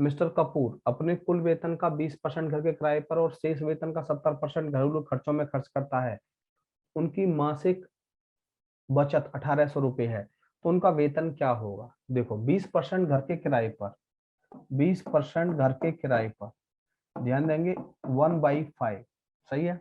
Mister Kapoor अपने कुल वेतन का 20% घर के किराए पर और शेष वेतन का 70% घरेलू खर्चों में खर्च करता है। उनकी मासिक बचत 1800 रुपये है, तो उनका वेतन क्या होगा? देखो 20% घर के किराए पर, 20% घर के किराए पर, ध्यान देंगे 1/5, सही है।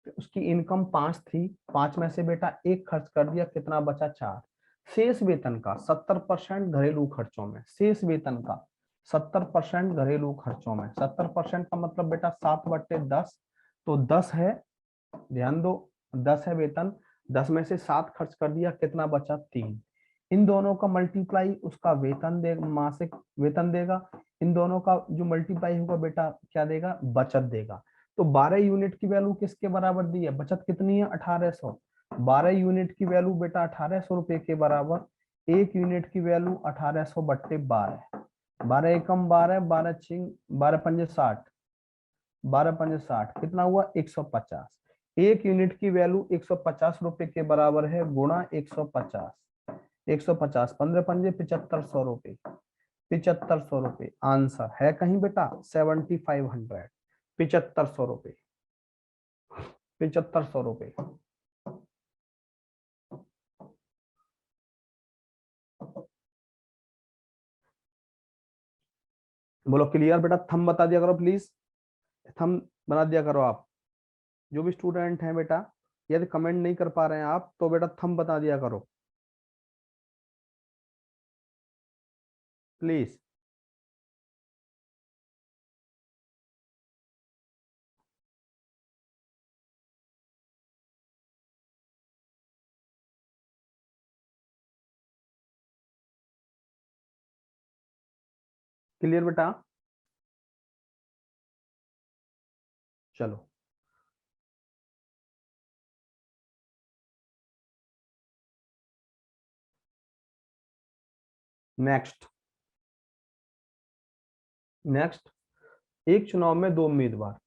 तो उसकी इनकम 5 थी, 5 में से बेटा एक खर्च कर दिया, कितना बचा? 4। शेष वेतन का 70% घरेलू खर्चों में, शेष वेतन का 70% घरेलू खर्चों में, 70% का मतलब बेटा 7/10, तो 10 है, ध्यान दो 10 है वेतन, 10 में से 7 खर्च कर दिया, कितना बचा? 3। इन दोनों का मल्टीप्लाई उसका वेतन दे, मासिक वेतन देगा। इन दोनों का जो मल्टीप्लाई होगा बेटा क्या देगा? बचत देगा। तो 12 यूनिट की वैल्यू किसके बराबर दी है? बचत कितनी है? 1800। 12 यूनिट की वैल्यू बेटा 1800 रुपए के बराबर, एक यूनिट की वैल्यू 1800/12। 12 एकम 12, 12 छिंग 12 पंजे 60, 12 पंजे 60, कितना हुआ? 150। एक यूनिट की वैल्यू 150 रुपए के बराबर है, गुणा 150, 150, 15 पंजे 7500 रुपए, 7500 रुपए आंसर है कहीं बेटा? 7500, 7500 रुपए, 7500 रुपए। बोलो क्लियर बेटा? थंब बता दिया करो प्लीज, थंब बना दिया करो आप। जो भी स्टूडेंट हैं बेटा, यदि कमेंट नहीं कर पा रहे हैं आप तो बेटा थंब बता दिया करो प्लीज। क्लियर बेटा? चलो नेक्स्ट, नेक्स्ट। एक चुनाव में दो उम्मीदवार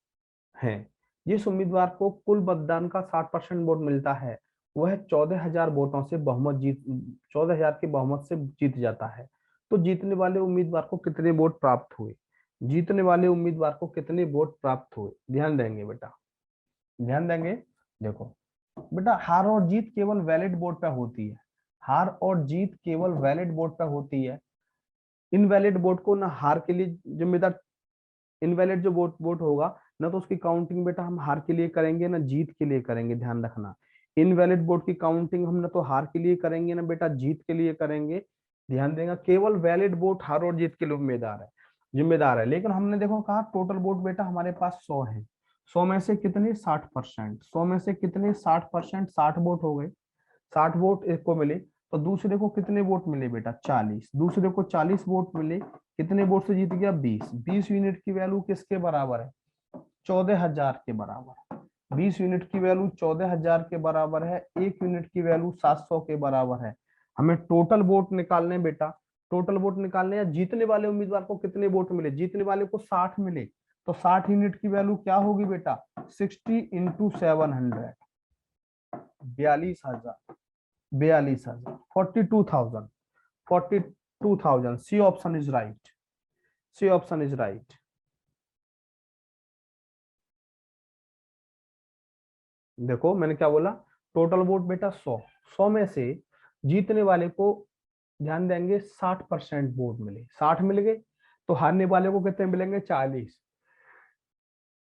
हैं। जिस उम्मीदवार को कुल मतदान का 60% वोट मिलता है वह 14,000 वोटों से बहुमत जीत 14,000 के बहुमत से जीत जाता है। तो जीतने वाले उम्मीदवार को कितने वोट प्राप्त हुए? जीतने वाले उम्मीदवार को कितने वोट प्राप्त हुए? ध्यान देंगे बेटा, ध्यान देंगे। देखो बेटा, हार और जीत केवल वैलिड वोट पे होती है। हार और जीत केवल वैलिड वोट पे होती है। इनवैलिड वोट को ना हार के लिए जिम्मेदार, इनवैलिड जो वोट वोट होगा ना तो उसकी काउंटिंग बेटा हम हार के लिए करेंगे ना जीत के लिए करेंगे, ध्यान रखना। इनवैलिड वोट की काउंटिंग हम ना तो हार के लिए करेंगे ना बेटा जीत के लिए करेंगे। ध्यान देगा, केवल वैलिड वोट हार और जीत के लिए जिम्मेदार है। लेकिन हमने देखो कहा टोटल वोट बेटा हमारे पास 100 है। 100 में से कितने? 60%। 100 में से कितने? 60%, 60 वोट हो गए। 60 वोट एक को मिले, तो दूसरे को कितने वोट मिले बेटा? 40। दूसरे को 40 वोट मिले, कितने वोट से जीत गया? 20। 20 यूनिट की वैल्यू किसके बराबर है? 14,000 के बराबर। 20 यूनिट की वैल्यू 14,000 के बराबर है, एक यूनिट की वैल्यू 700 के बराबर है। हमें टोटल वोट निकालने बेटा, टोटल वोट निकालने, या जीतने वाले उम्मीदवार को कितने वोट मिले? जीतने वाले को 60 मिले, तो 60 यूनिट की वैल्यू क्या होगी बेटा? 60 into 700, 42,000, 42,000, 42,000, 42,000। C option is right, C option is right. देखो मैंने क्या बोला, टोटल वोट बेटा 100, 100 में से जीतने वाले को ध्यान देंगे 60% वोट मिले, 60 मिल गए, तो हारने वाले को कितने मिलेंगे? 40।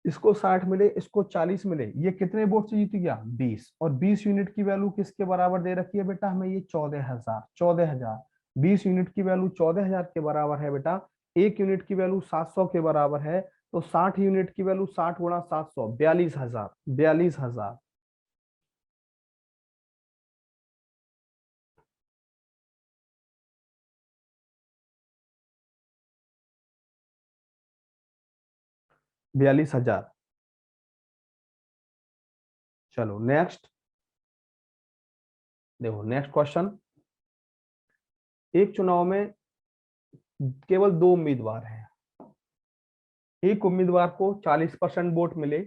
इसको 60 मिले, इसको 40 मिले, ये कितने वोट से जीत गया? 20। और 20 यूनिट की वैल्यू किसके बराबर दे रखी है बेटा हमें? ये 14,000, 14,000। 20 यूनिट की वैल्यू 14,000 के बराबर है बेटा, एक यूनिट की वैल्यू 700 के बराबर है, तो 60 यूनिट की वैल्यू 60 गुणा 700, 42,000, 42,000। 42,000। चलो नेक्स्ट, देखो नेक्स्ट क्वेश्चन। एक चुनाव में केवल दो उम्मीदवार हैं। एक उम्मीदवार को 40% वोट मिले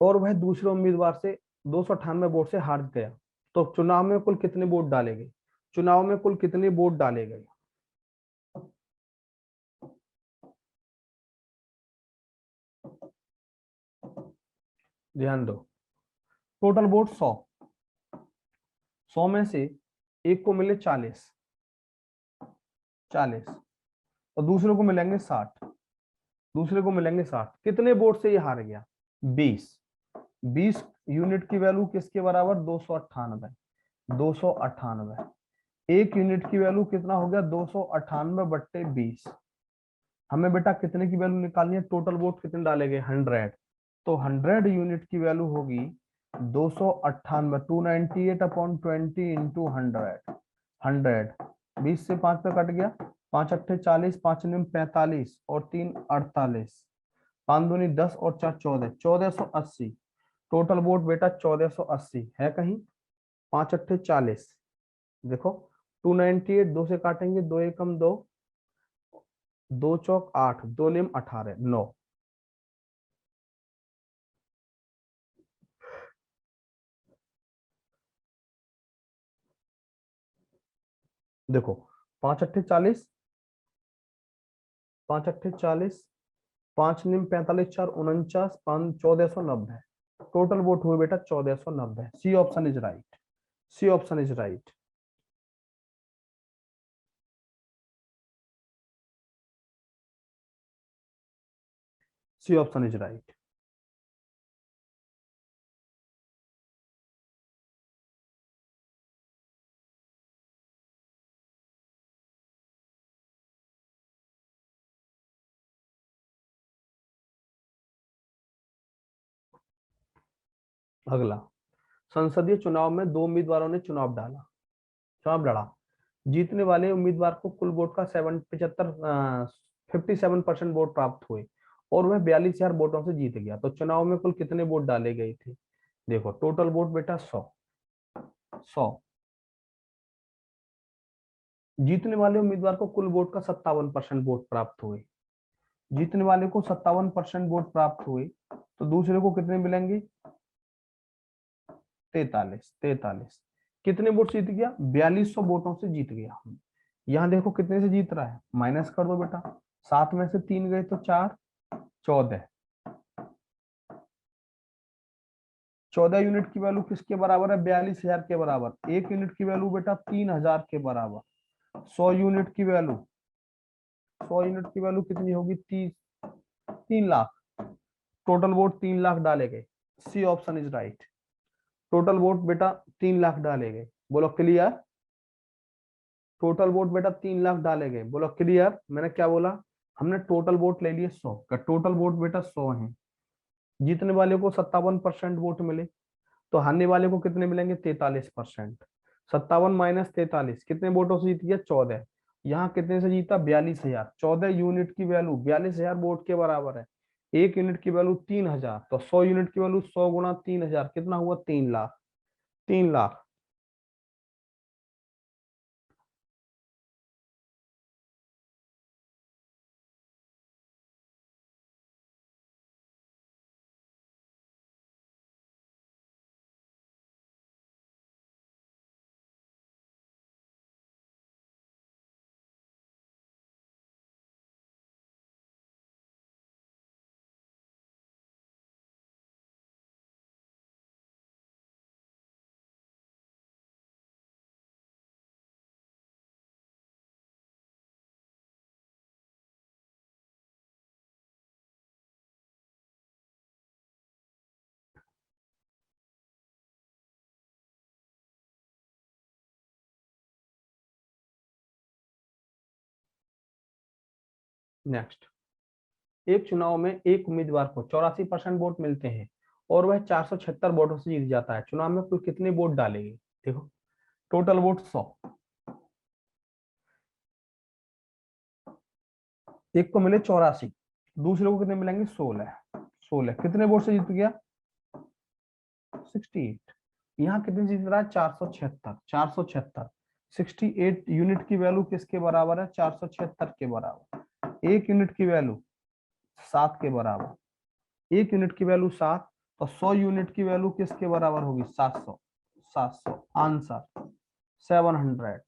और वह दूसरे उम्मीदवार से 298 वोट से हार गया, तो चुनाव में कुल कितने वोट डाले गए? चुनाव में कुल कितने वोट डाले गए? ध्यान दो, टोटल वोट 100, 100 में से एक को मिले 40, 40 और दूसरे को मिलेंगे 60, दूसरे को मिलेंगे 60, कितने वोट से ये हार गया? 20, 20 यूनिट की वैल्यू किसके बराबर? 298, 298। एक यूनिट की वैल्यू कितना हो गया? 298/20। हमें बेटा कितने की वैल्यू निकालनी है? टोटल वोट कितने डाले गए? 100। तो 100 यूनिट की वैल्यू होगी 298, 298/20 इंटू 100। 100 20 से 5 पे कट गया, 5 अट्ठे 40, 5 निम 45 और 3 48, 5 दूनी 10 और 4 14, 1480। टोटल वोट बेटा 1480 है कहीं? 5 अट्ठे 40, देखो 298, 2 से काटेंगे, 2 एकम 2, 2 चौक 8, 2 निम 18, 9। देखो 5 अट्ठे 40, 5 अट्ठे 40, 5 निम 45, 4 49, 5 1490। टोटल वोट हुए बेटा 1490। C option is right, C option is right. C option is right. अगला, संसदीय चुनाव में दो उम्मीदवारों ने चुनाव लड़ा। जीतने वाले उम्मीदवार को कुल वोट का 57% वोट प्राप्त हुए और वह 42,000 वोटों से जीत गया। तो चुनाव में कुल कितने वोट डाले गए थे? देखो टोटल वोट बेटा 100, 100। जीतने वाले उम्मीदवार को कुल वोट का 57% वोट प्राप्त हुए, जीतने वाले को 57% वोट प्राप्त हुए, तो दूसरे को कितने मिलेंगे? 43, 43। कितने वोट जीत गया? 4200 वोटों से जीत गया। यहाँ देखो कितने से जीत रहा है, माइनस कर दो बेटा, 7 में से 3 गए तो 4, 14। 14 यूनिट की वैल्यू किसके बराबर है? 42,000 के बराबर। एक यूनिट की वैल्यू बेटा 3,000 के बराबर। 100 यूनिट की वैल्यू, 100 यूनिट की वैल्यू कितनी होगी? 3 लाख। टोटल वोट 3 लाख डाले गए। C option is right. Total vote बेटा 3 लाख डाले गए। बोलो क्लियर। टोटल वोट बेटा 3 लाख डाले गए। बोलो क्लियर। मैंने क्या बोला? हमने टोटल वोट ले लिए 100 का। टोटल वोट बेटा 100 है। जीतने वाले को 57% वोट मिले, तो हारने वाले को कितने मिलेंगे? 43%। 57 माइनस 43 कितने वोटों से जीत गया? 14। यहाँ कितने से जीता? 42,000। 14 यूनिट की वैल्यू 42,000 वोट के बराबर है। एक यूनिट की वैल्यू 3,000, तो 100 यूनिट की वैल्यू 100 गुणा 3,000 कितना हुआ? 3 लाख। 3 लाख। नेक्स्ट, एक चुनाव में एक उम्मीदवार को 84% वोट मिलते हैं और वह 476 वोटों से जीत जाता है। चुनाव में कुल कितने वोट डाले गए? देखो टोटल वोट 100, एक को मिले 84, दूसरे को कितने मिलेंगे? 16, 16 कितने वोट से जीत गया? 68। यहाँ कितने जीत रहा है? 476, 476। 68 यूनिट की वैल्यू किसके बराबर है? 476 के बराबर। एक यूनिट की वैल्यू 7 के बराबर। एक यूनिट की वैल्यू 7, तो 100 यूनिट की वैल्यू किसके बराबर होगी? 700, 700। आंसर 700।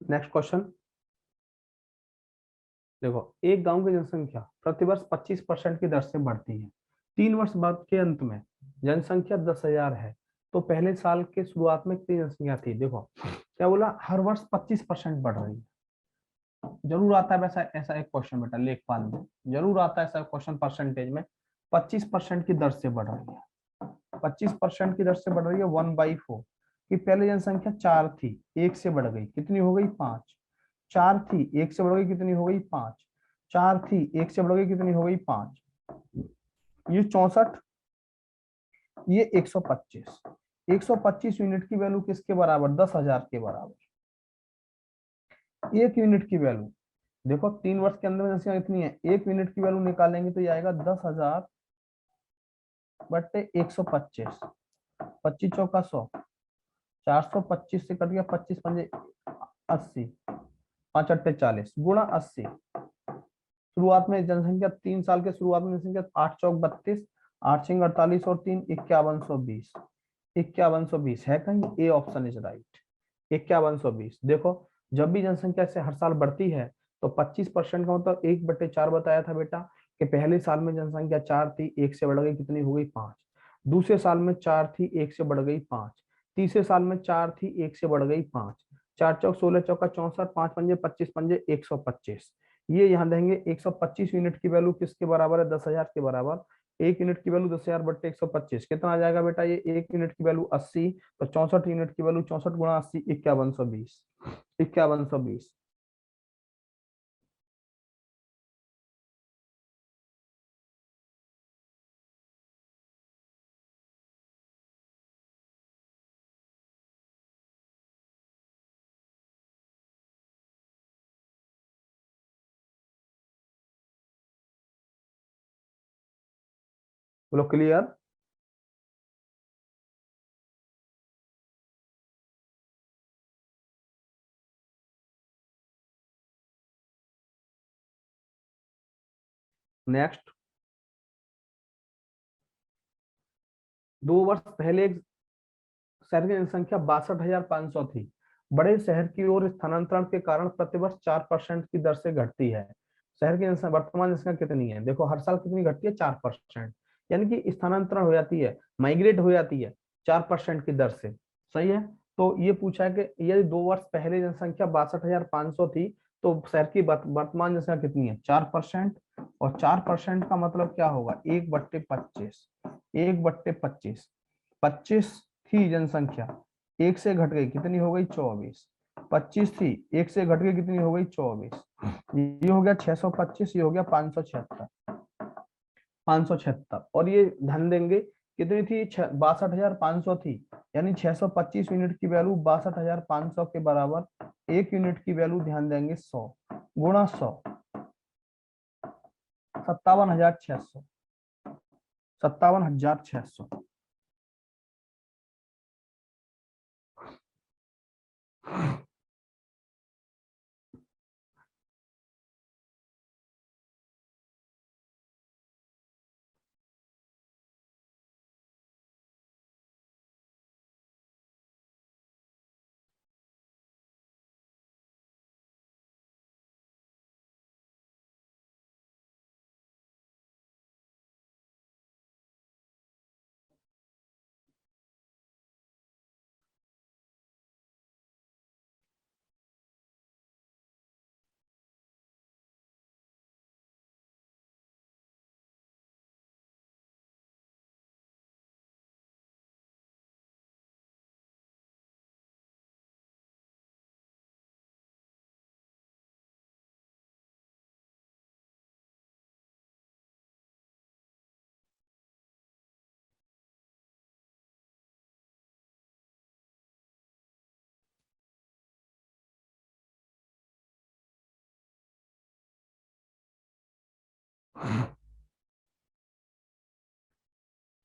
नेक्स्ट क्वेश्चन देखो, एक गांव की जनसंख्या प्रतिवर्ष 25% की दर से बढ़ती है। 3 वर्ष बाद के अंत में जनसंख्या 10,000 है, तो पहले साल के शुरुआत में कितनी जनसंख्या थी? देखो क्या बोला, हर वर्ष 25% बढ़ रही है। जरूर आता है वैसा ऐसा एक क्वेश्चन बेटा लेखपाल में, जरूर आता है ऐसा क्वेश्चन परसेंटेज में। 25% की दर से बढ़ रही है, 25% की दर से बढ़ रही है 1/4 कि पहले जनसंख्या 4 थी, एक से बढ़ गई, कितनी हो गई? 5। 4 थी, एक से बढ़ गई, कितनी हो गई? 5। 4 थी, एक से बढ़ गई, कितनी हो गई? 5। ये 64, ये 125। 125 यूनिट की वैल्यू किसके बराबर? 10,000 के बराबर। 1 यूनिट की वैल्यू, देखो 3 वर्ष के अंदर में जनसंख्या कितनी है, 1 यूनिट की वैल्यू निकालेंगे तो ये आएगा 10,000 बटे 125। 25 चौका 100, 425 से कट गया, 25 पंजे 80, 5 अट्टे 40 गुणा 80। शुरुआत में जनसंख्या 3 साल के शुरुआत में जनसंख्या 8 चौक 32, 8 छिंग 48 और 3 5120। 5120 है कहीं? A option is right, 5120। देखो जब भी जनसंख्या से हर साल बढ़ती है तो 25% का मतलब 1/4 बताया था बेटा, कि पहले साल में जनसंख्या 4 थी, एक से बढ़ गई, कितनी हो गई? 5। दूसरे साल में 4 थी, एक से बढ़ गई 5। तीसरे साल में 4 थी, एक से बढ़ गई 5। 4 चौक 16 चौका 64, 5 पंजे 25 पंजे 125। ये यहाँ देंगे 125 यूनिट की वैल्यू किसके बराबर है? 10,000 के बराबर। 1 यूनिट की वैल्यू 10,000 बट्टे 125 कितना आ जाएगा बेटा? ये 1 यूनिट की वैल्यू 80, तो 64 यूनिट की वैल्यू 64 गुणा 80 5120। 5120। बोलो क्लियर। नेक्स्ट, 2 वर्ष पहले एक शहर की जनसंख्या 62,500 थी। बड़े शहर की ओर स्थानांतरण के कारण प्रतिवर्ष 4% की दर से घटती है। शहर की जनसंख्या वर्तमान जनसंख्या कितनी है? देखो हर साल कितनी घटती है? 4%, यानी कि स्थानांतरण हो जाती है, माइग्रेट हो जाती है 4% की दर से। सही है। तो ये पूछा है कि यदि 2 वर्ष पहले जनसंख्या 62,500 थी, तो शहर की वर्तमान जनसंख्या कितनी है? 4%। और 4% का मतलब क्या होगा? 1/25। 1/25, 25 थी जनसंख्या, एक से घट गई, कितनी हो गई? 24। 25 थी, एक से घट गई, कितनी हो गई? 24। ये हो गया 625, ये हो गया 576। 576 और ये धन देंगे, कितनी थी? 62,500 थी, यानी 625 यूनिट की वैल्यू 62,500 के बराबर। 1 यूनिट की वैल्यू ध्यान देंगे 100 गुणा 100, 57,600। 57,600।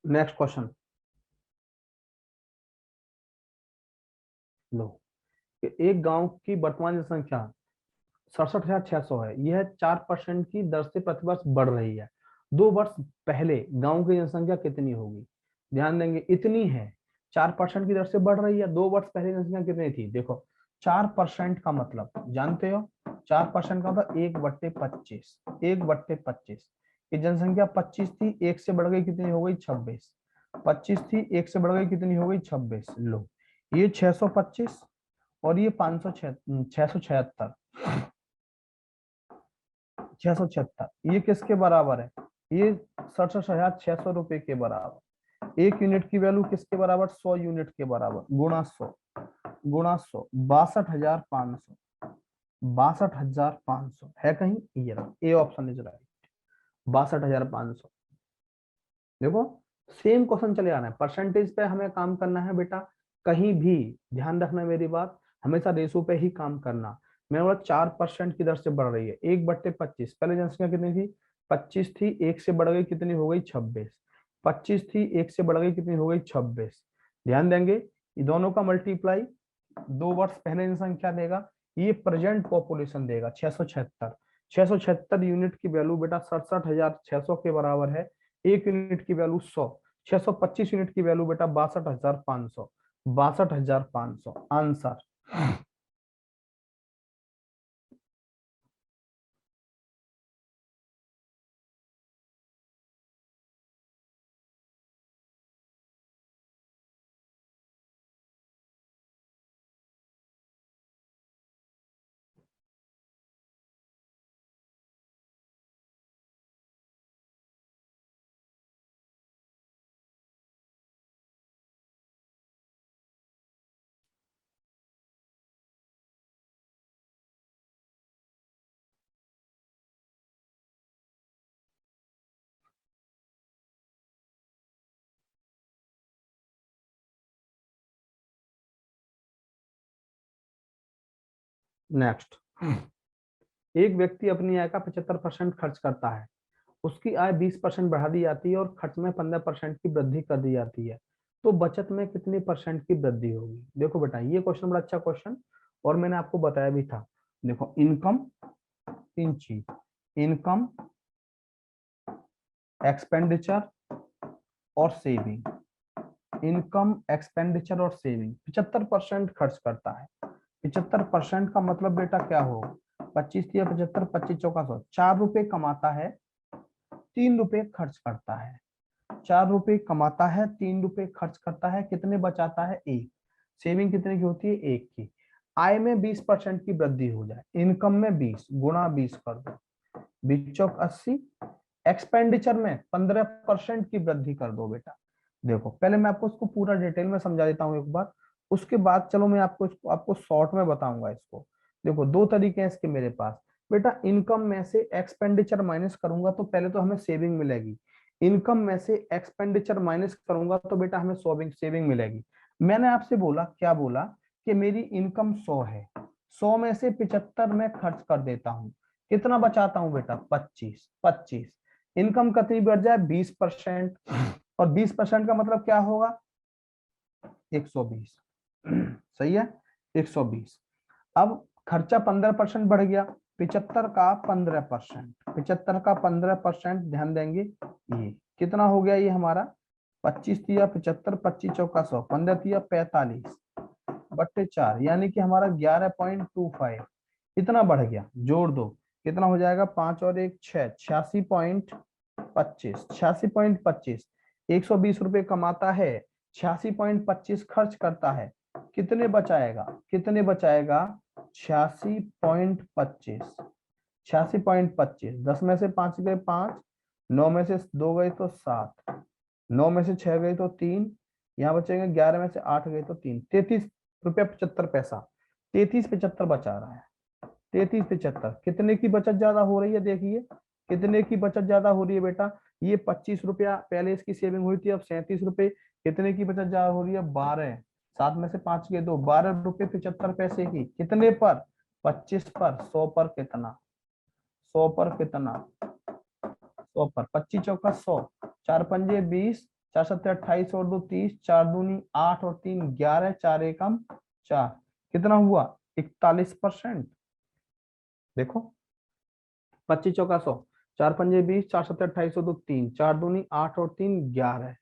नेक्स्ट क्वेश्चन लो कि एक गांव की वर्तमान जनसंख्या 67,600 है। यह 4% की दर से प्रतिवर्ष बढ़ रही है। 2 वर्ष पहले गांव की जनसंख्या कितनी होगी? ध्यान देंगे, इतनी है, 4% की दर से बढ़ रही है। 2 वर्ष पहले जनसंख्या कितनी थी? देखो 4% का मतलब जानते हो, 4% का मतलब 1/25। 1/25 की जनसंख्या 25 थी, 1 से बढ़ गई कितनी हो गई? 26। 25 थी, 1 से बढ़ गई कितनी हो गई? 26। लो ये 625 और ये 676, 676 ये किसके बराबर है? ये 67,600 रुपए के बराबर। एक यूनिट की वैल्यू किसके बराबर? 100 यूनिट के बराबर। गुणा 100, गुणा 100, 62,500। 62,500 है कहीं? ये रहा, ए ऑप्शन इज राइट, 62,500। देखो सेम क्वेश्चन चले आना है, परसेंटेज पे हमें काम करना है बेटा। कहीं भी ध्यान रखना मेरी बात, हमेशा रेशो पे ही काम करना। मैं बोला 4% की दर से बढ़ रही है, 1/25। पहले जनसंख्या कितनी थी? 25 थी, 1 से बढ़ गई कितनी हो गई? 26। 25 थी, 1 से बढ़ गई कितनी हो गई? 26। ध्यान देंगे, ये दोनों का मल्टीप्लाई 2 वर्ष पहले जनसंख्या देगा, ये प्रेजेंट पॉपुलेशन देगा 676। 676 यूनिट की वैल्यू बेटा 67,600 के बराबर है। एक यूनिट की वैल्यू 100। 625 यूनिट की वैल्यू बेटा 62,500। 62,500 आंसर। नेक्स्ट, एक व्यक्ति अपनी आय का 75% खर्च करता है। उसकी आय 20% बढ़ा दी जाती है और खर्च में 15% की वृद्धि कर दी जाती है। तो बचत में कितनी परसेंट की वृद्धि होगी? देखो बेटा ये क्वेश्चन बड़ा अच्छा क्वेश्चन, और मैंने आपको बताया भी था। देखो इनकम, तीन चीज, इनकम, एक्सपेंडिचर और सेविंग। इनकम, एक्सपेंडिचर और सेविंग 75% खर्च करता है। 75% का मतलब बेटा क्या होगा? 25 या 75, 25 चौका 100, 4 रुपए कमाता है, 3 रुपए खर्च करता है। 4 रुपए कमाता है, 3 रुपए खर्च करता है, कितने बचाता है? 1। सेविंग कितने की होती है? 1 की। आय में 20% की वृद्धि हो जाए, इनकम में 20 गुणा 20 कर दो, 20 चौक 80। एक्सपेंडिचर में 15% की वृद्धि कर दो बेटा। देखो पहले मैं आपको इसको पूरा डिटेल में समझा देता हूँ एक बार, उसके बाद चलो मैं आपको शॉर्ट में बताऊंगा इसको। देखो दो तरीके हैं इसके मेरे पास बेटा। इनकम में से एक्सपेंडिचर माइनस करूंगा तो पहले तो हमें सेविंग मिलेगी। इनकम में से एक्सपेंडिचर माइनस करूंगा तो बेटा हमें सेविंग सेविंग मिलेगी। मैंने आपसे बोला, क्या बोला? कि मेरी इनकम 100 है, 100 में से 75 में खर्च कर देता हूँ, कितना बचाता हूँ बेटा? 25। 25 इनकम कितनी बढ़ जाए? 20%। और 20% का मतलब क्या होगा? 120। सही है, 120। अब खर्चा 15% बढ़ गया, 75 का 15%, 75 का 15%, ध्यान देंगे ये कितना हो गया? ये हमारा 25 दिया 75, 25 चौका 100, 15 दिया 45/4, यानी कि हमारा 11.25 इतना बढ़ गया। जोड़ दो, कितना हो जाएगा? 5 और 1 6, 86.25। 86.25, 120 रुपए कमाता है, 86.25 खर्च करता है, कितने बचाएगा? कितने बचाएगा? 86.25। 86.25, 10 में से 5 गए 5, 9 में से 2 गए तो 7, 9 में से 6 गए तो 3, यहाँ बचेंगे 11 में से 8 गए तो 3, 33 रुपया 75 पैसा। 33.75 बचा रहा है। 33.75 कितने की बचत ज्यादा हो रही है? देखिए कितने की बचत ज्यादा हो रही है बेटा? ये 25 रुपया पहले इसकी सेविंग हुई थी, अब 37 रुपए। कितने की बचत ज्यादा हो रही है? 12। 7 में से 5 के 2, 12 रुपए 75 पैसे की, कितने पर? 25 पर। 100 पर कितना? 100 पर कितना? 100 पर, 25 चौका 100, 4 पंजे 20, 4 सत्ते 28 और 2 30, 4 दूनी 8 और 3 11, 4 एकम 4, कितना हुआ 41%। देखो 25 चौका 100, 4 पंजे 20, 4 सत्ते 28 और 2 3, 4 दूनी 8 और 3 11,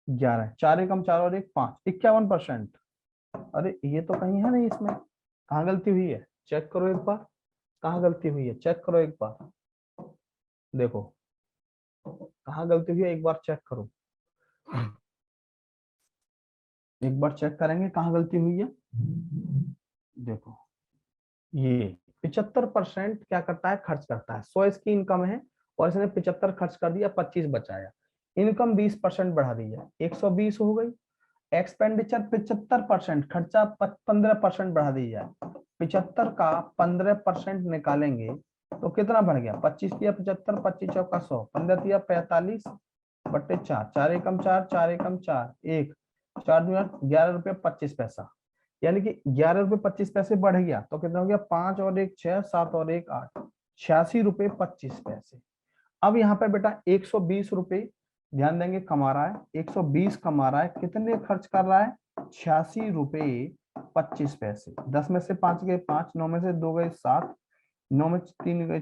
11, 4 एकम 4 और 1 5, 51%। अरे ये तो कहीं है नहीं, इसमें कहाँ गलती हुई है, चेक करो एक बार, कहाँ गलती हुई है चेक करो एक बार, देखो कहाँ गलती हुई है एक बार चेक करो, एक बार चेक करेंगे कहाँ गलती हुई है। देखो ये 75% क्या करता है, खर्च करता है। 100 इसकी इनकम है और इसने 75 खर्च कर दिया, 25 बचाया, इनकम 20% बढ़ा दी है, 120 हो गई। एक्सपेंडिचर 75%, खर्चा 15% बढ़ा दी जाए, 75 का 15% निकालेंगे तो कितना बढ़ गया, 25 दिया 75, 25 चौका 100, 15 दिया 45 बट्टे 4, 4 एकम 4, 4 एकम 4, 1, 4 दूना 11 रुपये 25 पैसा, यानी कि 11 रुपये 25 पैसे बढ़ गया तो कितना हो गया, 5 और 1 6, 7 और 1 8, 86 रुपये 25 पैसे। अब यहाँ पे बेटा 120 रुपये ध्यान देंगे कमा रहा है, 120 कमा रहा है, कितने खर्च कर रहा है, 86 रुपये 25 पैसे। 10 में से 5 गए 5, 9 में से 2 गए 7, 9 में 3 गए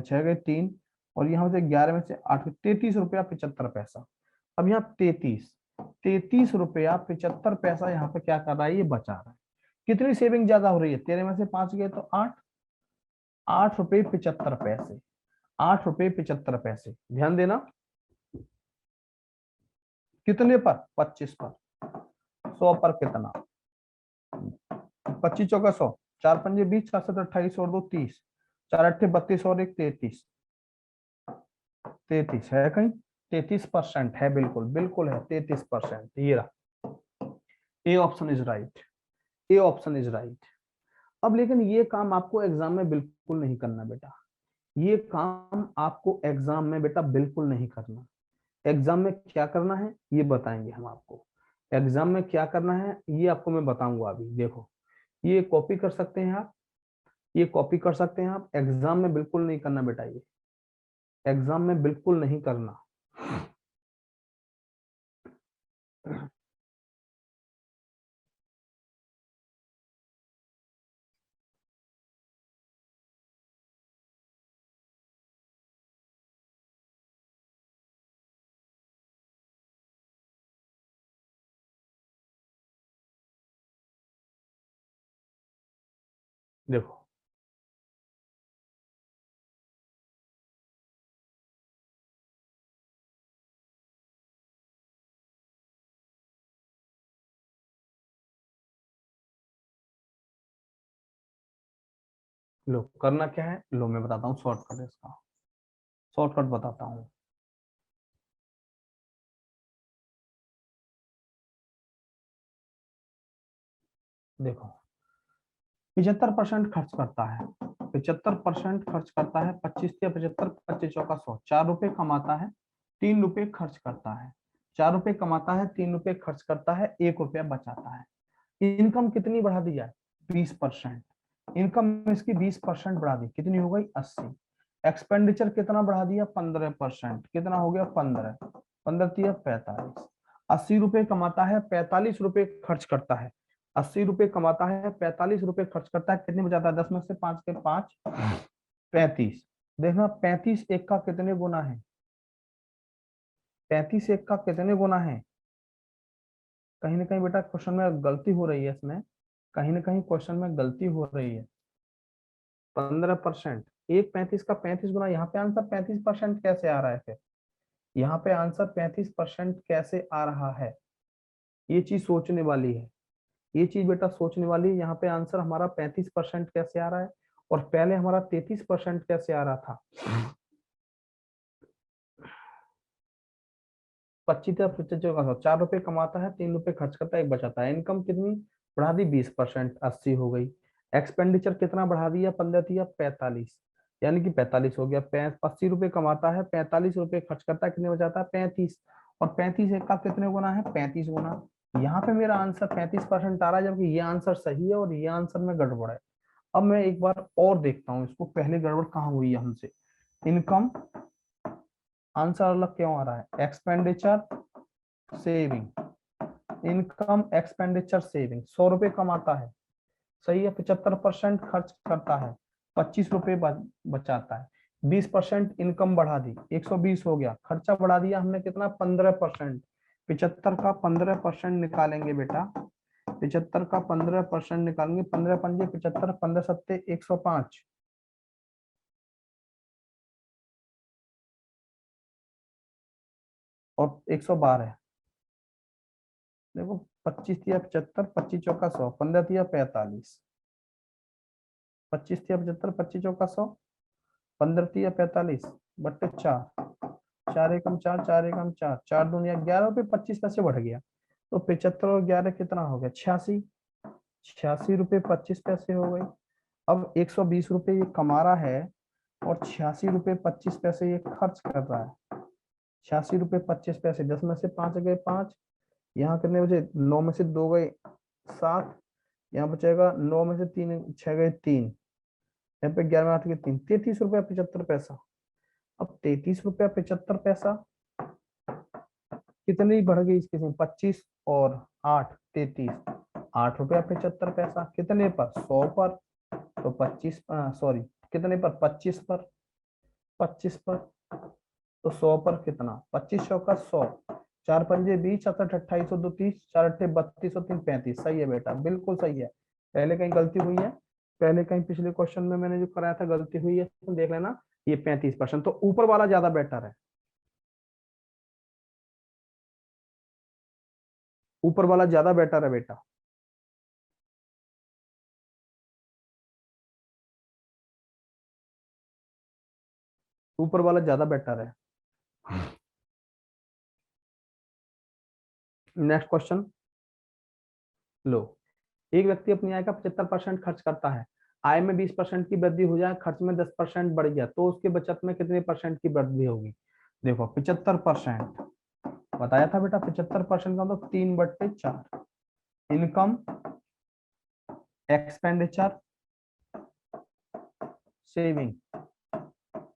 6 गए 3, और यहाँ से 11 में से 8, 33 रुपया 75 पैसा। अब यहाँ 33 रुपया 75 पैसा यहाँ पे क्या कर रहा है, ये बचा रहा है। कितनी सेविंग ज्यादा हो रही है, 13 में से 5 गए तो 8, 8 रुपये 75 पैसे, 8 रुपये 75 पैसे। ध्यान देना कितने पर, 25 पर, 100 पर कितना, 25 चौका 100, 4 पंजे 20, 4 7 28 और 2 30, 4 अट्ठे 32 और 1 33, 33 है कहीं, 33% है, बिल्कुल बिल्कुल है 33%, ये रहा, A option is right, A option is right. अब लेकिन ये काम आपको एग्जाम में बिल्कुल नहीं करना बेटा, ये काम आपको एग्जाम में बेटा बिल्कुल नहीं करना। एग्जाम में क्या करना है ये बताएंगे हम आपको, एग्जाम में क्या करना है ये आपको मैं बताऊंगा अभी। देखो ये कॉपी कर सकते हैं आप, ये कॉपी कर सकते हैं आप, एग्जाम में बिल्कुल नहीं करना बेटा, ये एग्जाम में बिल्कुल नहीं करना। देखो लो करना क्या है, लो मैं बताता हूँ शॉर्टकट, इसका शॉर्टकट बताता हूँ। देखो 75% खर्च करता है, 75% खर्च करता है, 25 या 75, 25 चौका 100, 4 रुपए कमाता है, 3 रुपए खर्च करता है, 4 रुपए कमाता है, 3 रुपए खर्च करता है, 1 रुपया बचाता है। इनकम कितनी बढ़ा दी जाए, 20%, इनकम इसकी 20% बढ़ा दी, कितनी हो गई 80। एक्सपेंडिचर कितना बढ़ा दिया, 15%, कितना हो गया 15, 15 तिया 45, 80 रुपए कमाता है, 45 रुपए खर्च करता है, 80 रुपए कमाता है, 45 रुपए खर्च करता है, कितने बचाता है, 10 में से 5 के 5, 35। देखना 35 एक का कितने गुना है, 35 एक का कितने गुना है, कहीं ना कहीं बेटा क्वेश्चन में गलती हो रही है, इसमें कहीं ना कहीं क्वेश्चन में गलती हो रही है। 15%, एक 35 का 35 गुना, यहाँ पे आंसर 35% कैसे आ रहा है फिर, यहाँ पे आंसर 35% कैसे आ रहा है, ये चीज सोचने वाली है, ये चीज बेटा सोचने वाली है। यहाँ पे आंसर हमारा 35% कैसे आ रहा है और पहले हमारा 33% कैसे आ रहा था। 25 या 25 का 4 रुपए कमाता है, 3 रुपए खर्च करता है, 1 बचाता है। इनकम कितनी बढ़ा दी, 20%, 80 हो गई। एक्सपेंडिचर कितना बढ़ा दिया, 15 या 45, यानी कि 45 हो गया। 80 रुपए कमाता है, 45 रुपए खर्च करता है, कितने बचाता है, 35, और 35 एक का कितने गुना है, 35 गुना। यहाँ पे मेरा आंसर 35% आ रहा है, जबकि ये आंसर सही है और ये आंसर में गड़बड़ है। अब मैं एक बार और देखता हूँ इसको, पहले गड़बड़ कहाँ हुई है हमसे। इनकम आंसर अलग क्यों आ रहा है? Expenditure saving, income expenditure saving. 100 रुपए कमाता है, सही है, 75% खर्च करता है, 25 रुपए बचाता है, 20% इनकम बढ़ा दी, 120 हो गया, खर्चा बढ़ा दिया हमने कितना? 15%। 75 का 15% निकालेंगे बेटा, 75 का 15% निकालेंगे, 15 पंजे 75, 15 सत्ते 105, और 112। देखो 25 तिया 75, 25 चौका 100, 15 तिया 45, 25 तिया 75, 25 चौका 100, 15 तिया 45 बट्टे 4, 4 एकम 4, 4 एकम 4, 4 दूनी 11 रुपये 25 पैसे बढ़ गया। तो 75 और 11 कितना हो गया? 86, 86 रुपये 25 पैसे हो गई। अब 120 रुपये ये कमा रहा है और 86 रुपये 25 पैसे ये खर्च कर रहा है। 86 रुपये 25 पैसे, 10 में से 5 गए 5, यहाँ कितने बचे? 9 में से 2 गए 7, यहाँ बचेगा 9 में से 3 6 गए 3, यहाँ पे 11 में 8 के 3, 33 रुपया 75 पैसा। अब 33 रुपया 75 पैसा कितनी बढ़ गई इसकी? 25 और 8 33, 8 रुपया 75 पैसा कितने पर? 100 पर। तो 25 सॉरी कितने पर? 25 पर, 25 पर। तो 100 पर कितना? 25 सौ का 100, 4 पंजे 20, 67 28 2 30, 4 अट्ठे 32 और 3 35। सही है बेटा, बिल्कुल सही है। पहले कहीं गलती हुई है? पहले कहीं पिछले क्वेश्चन में मैंने जो कराया था गलती हुई है तो देख लेना। ये 35%, तो ऊपर वाला ज्यादा बेटर है, ऊपर वाला ज्यादा बेटर है बेटा। ऊपर वाला ज्यादा बेटर है। नेक्स्ट क्वेश्चन लो। एक व्यक्ति अपनी आय का 75% खर्च करता है, आय में 20% की वृद्धि हो जाए, खर्च में 10% बढ़ गया, तो उसके बचत में कितने परसेंट की वृद्धि होगी? देखो 75%, बताया था बेटा 75% का मतलब 3/4। Income expenditure saving,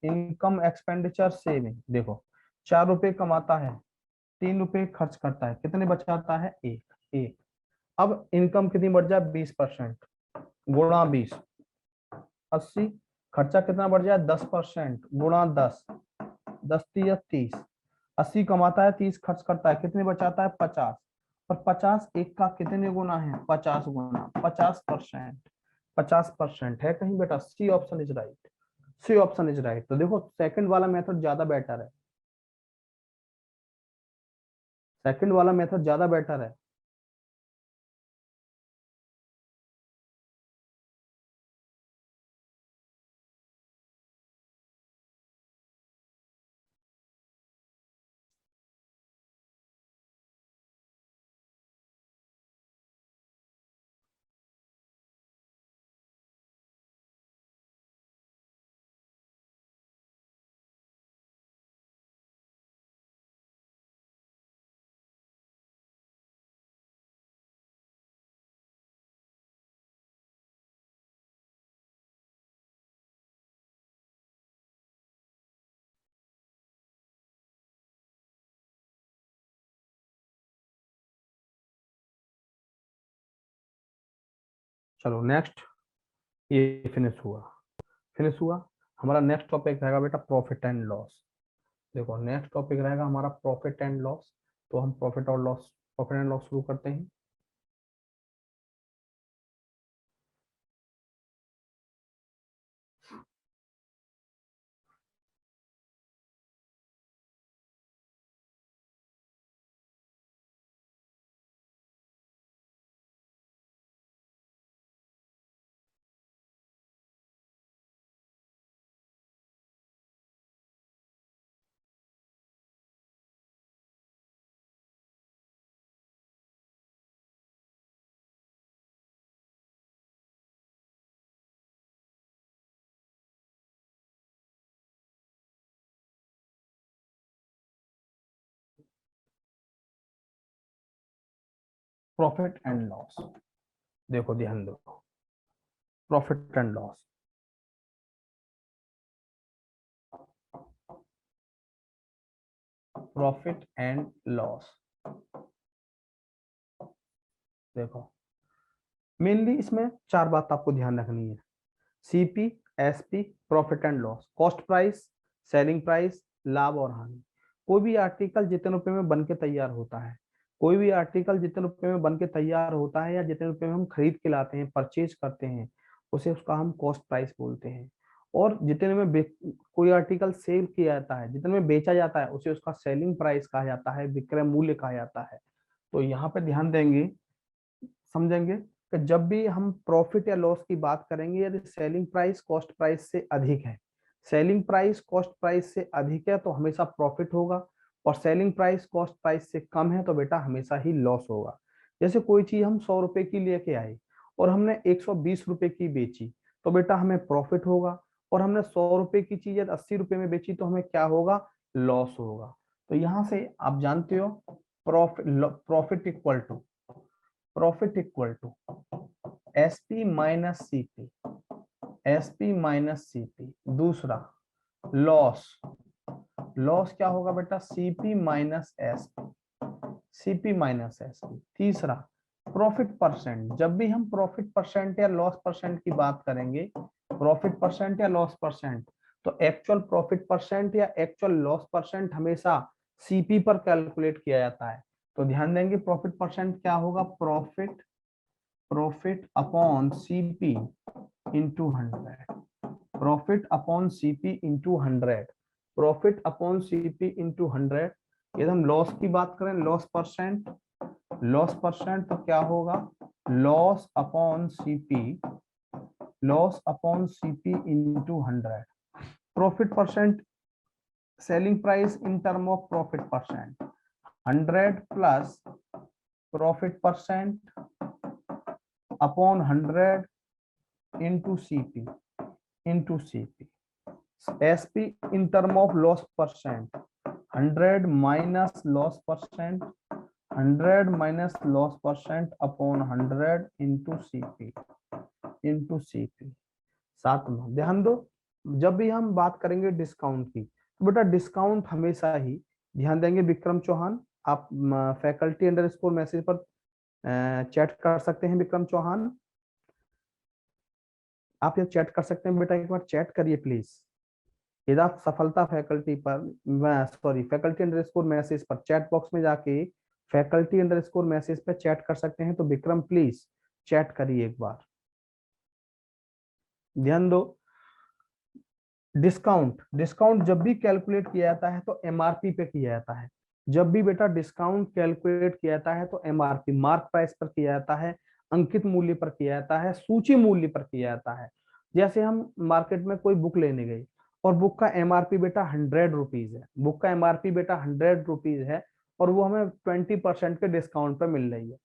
income expenditure saving. देखो 4 रुपए कमाता है, 3 रुपए खर्च करता है, कितने बचाता है? एक एक। अब इनकम कितनी बढ़ जाए? 20%, गुणा 20, 80। खर्चा कितना बढ़ जाए? 10%, गुणा 10, 10 × 30, 80 कमाता है, 30 खर्च करता है, कितने बचाता है? 50। और 50 एक का कितने गुना है? 50 गुना, 50%। 50% है कहीं बेटा? C option is right, C option is right. तो देखो सेकंड वाला मेथड ज्यादा बेटर है, सेकंड वाला मेथड ज्यादा बेटर है। चलो नेक्स्ट, ये फिनिश हुआ, फिनिश हुआ। हमारा नेक्स्ट टॉपिक रहेगा बेटा प्रॉफिट एंड लॉस। देखो नेक्स्ट टॉपिक रहेगा हमारा प्रॉफिट एंड लॉस। तो हम प्रॉफिट और लॉस, प्रॉफिट एंड लॉस शुरू करते हैं। प्रॉफिट एंड लॉस, देखो ध्यान दो, profit and loss. Profit and loss. देखो मेनली इसमें चार बात आपको ध्यान रखनी है, CP, SP, profit and loss, cost price, selling price, लाभ और हानि। कोई भी आर्टिकल जितने रुपए में बन के तैयार होता है, कोई भी आर्टिकल जितने रुपए में बन के तैयार होता है या जितने रुपए में हम खरीद के लाते हैं, परचेज करते हैं, उसे उसका हम कॉस्ट प्राइस बोलते हैं। और जितने में कोई आर्टिकल सेल किया जाता है, जितने में बेचा जाता है, उसे उसका सेलिंग प्राइस कहा जाता है, विक्रय मूल्य कहा जाता है। तो यहाँ पे ध्यान देंगे, समझेंगे कि जब भी हम प्रॉफिट या लॉस की बात करेंगे, यदि सेलिंग प्राइस कॉस्ट प्राइस से अधिक है, सेलिंग प्राइस कॉस्ट प्राइस से अधिक है तो हमेशा प्रॉफिट होगा, और सेलिंग प्राइस कॉस्ट प्राइस से कम है तो बेटा हमेशा ही लॉस होगा। जैसे कोई चीज हम 100 रुपए की लेके आए और हमने 120 रुपए की बेची तो बेटा हमें प्रॉफिट होगा, और हमने 100 रुपए की चीज यदि 80 रुपए में बेची तो हमें क्या होगा, लॉस होगा। तो यहां से आप जानते हो profit equal to SP minus CP, SP minus CP. दूसरा लॉस, लॉस क्या होगा बेटा, CP minus SP, CP minus SP. तीसरा प्रॉफिट परसेंट, जब भी हम प्रॉफिट परसेंट या लॉस परसेंट की बात करेंगे, प्रॉफिट परसेंट या लॉस परसेंट, तो एक्चुअल प्रॉफिट परसेंट या एक्चुअल लॉस परसेंट हमेशा सीपी पर कैलकुलेट किया जाता है। तो ध्यान देंगे प्रॉफिट परसेंट क्या होगा, profit upon CP into 100, profit upon CP into 100, profit upon CP into 100। यदि हम लॉस की बात करें, लॉस परसेंट, लॉस परसेंट तो क्या होगा, loss upon CP, loss upon CP into 100। Profit percent, selling price in term of profit percent, 100 plus profit percent upon 100 into CP, into CP. SP in term of loss percent, 100 minus loss percent, 100 minus loss percent upon 100 into CP, into CP। साथ में ध्यान दो, जब भी हम बात करेंगे discount की तो बेटा डिस्काउंट हमेशा ही, ध्यान देंगे विक्रम चौहान, आप फैकल्टी अंडरस्कोर मैसेज पर चैट कर सकते हैं, विक्रम चौहान आप ये चैट कर सकते हैं बेटा, एक बार चैट करिए प्लीज। यदि आप सफलता फैकल्टी पर, सॉरी फैकल्टी अंडरस्कोर मैसेज पर चैट बॉक्स में जाके फैकल्टी अंडरस्कोर मैसेज पर चैट कर सकते हैं, तो विक्रम प्लीज चैट करिए एक बार। ध्यान दो, डिस्काउंट, डिस्काउंट जब भी कैलकुलेट किया जाता है तो एमआरपी पे किया जाता है। जब भी बेटा डिस्काउंट कैलकुलेट किया जाता है तो एमआरपी, मार्क प्राइस पर किया जाता है, अंकित मूल्य पर किया जाता है, सूची मूल्य पर किया जाता है। जैसे हम मार्केट में कोई बुक लेने गए और बुक का एमआरपी बेटा 100 रुपीज है, बुक का एमआरपी बेटा 100 रुपीज है और वो हमें 20% के डिस्काउंट पे मिल रही है।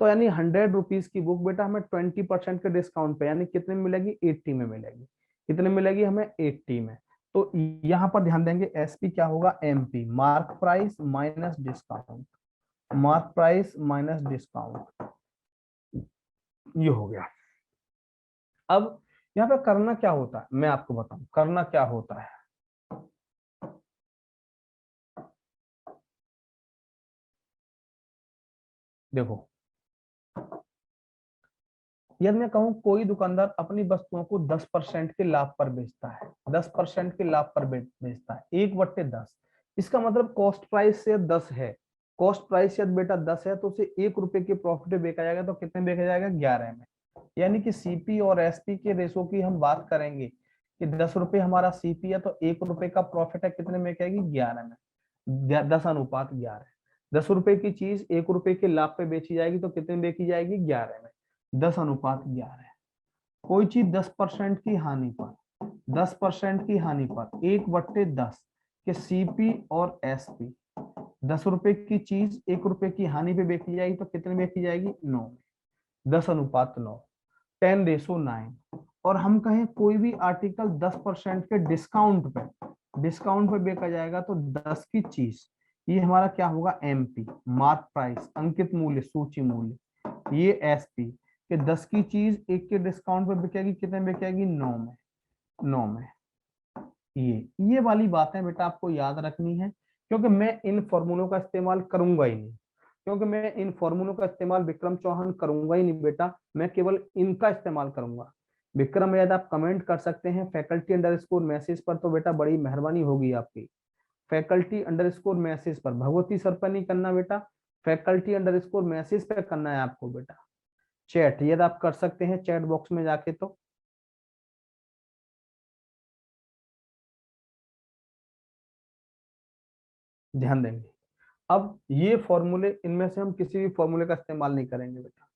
तो यानी 100 रुपीज की बुक बेटा हमें 20% के डिस्काउंट पे यानी कितने में मिलेगी, 80 में मिलेगी। कितने मिलेगी हमें, 80 में। तो यहां पर ध्यान देंगे एसपी क्या होगा, MP, mark price minus discount, mark price minus discount, ये हो गया। अब यहाँ पे करना क्या होता है, मैं आपको बताऊं करना क्या होता है। देखो यदि मैं कहूं कोई दुकानदार अपनी वस्तुओं को 10% के लाभ पर बेचता है, 10% के लाभ पर बेचता है, 1/10, इसका मतलब कॉस्ट प्राइस से 10 है, कॉस्ट प्राइस यदि बेटा 10 है तो उसे 1 रुपए के प्रॉफिट में बेचा जाएगा, तो कितने बेचा जाएगा, 11 में। यानी कि सीपी और एसपी के रेशो की हम बात करेंगे कि 10 रुपए हमारा सीपी है तो 1 रुपए का प्रॉफिट है, कितने में बेचेगी, 11 में। 10:11, 10 रुपए की चीज 1 रुपए के लाभ पे बेची जाएगी तो कितने में बेची जाएगी, 11 में। 10:11। कोई चीज 10% की हानि पर, 10% की हानि पर 1/10 के सीपी और एसपी, 10 रुपए की चीज 1 रुपए की हानि पे बेची जाएगी तो कितने में बेची जाएगी, 9 में। 10:9, 10:9। और हम कहें कोई भी आर्टिकल 10% के डिस्काउंट पे बेचा जाएगा तो 10 की चीज, ये हमारा क्या होगा, एमपी, मार्क प्राइस, अंकित मूल्य, सूची मूल्य। ये एसपी कि 10 की चीज 1 के डिस्काउंट पे बिकेगी, कितने में बिकेगी, 9 में, 9 में। ये वाली बातें बेटा आपको याद रखनी है क्योंकि मैं इन फॉर्मूलों का इस्तेमाल करूंगा ही नहीं, क्योंकि मैं इन फॉर्मूलों का इस्तेमाल विक्रम चौहान करूंगा ही नहीं बेटा, मैं केवल इनका इस्तेमाल करूंगा। विक्रम यदि आप कमेंट कर सकते हैं फैकल्टी अंडरस्कोर मैसेज पर तो बेटा बड़ी मेहरबानी होगी आपकी। फैकल्टी अंडरस्कोर मैसेज पर, भगवती सर पर नहीं करना बेटा, फैकल्टी अंडरस्कोर मैसेज पे करना है आपको बेटा। चैट यदि आप कर सकते हैं चैट बॉक्स में जाके तो ध्यान देंगे। अब ये फॉर्मूले, इनमें से हम किसी भी फॉर्मूले का इस्तेमाल नहीं करेंगे बेटा,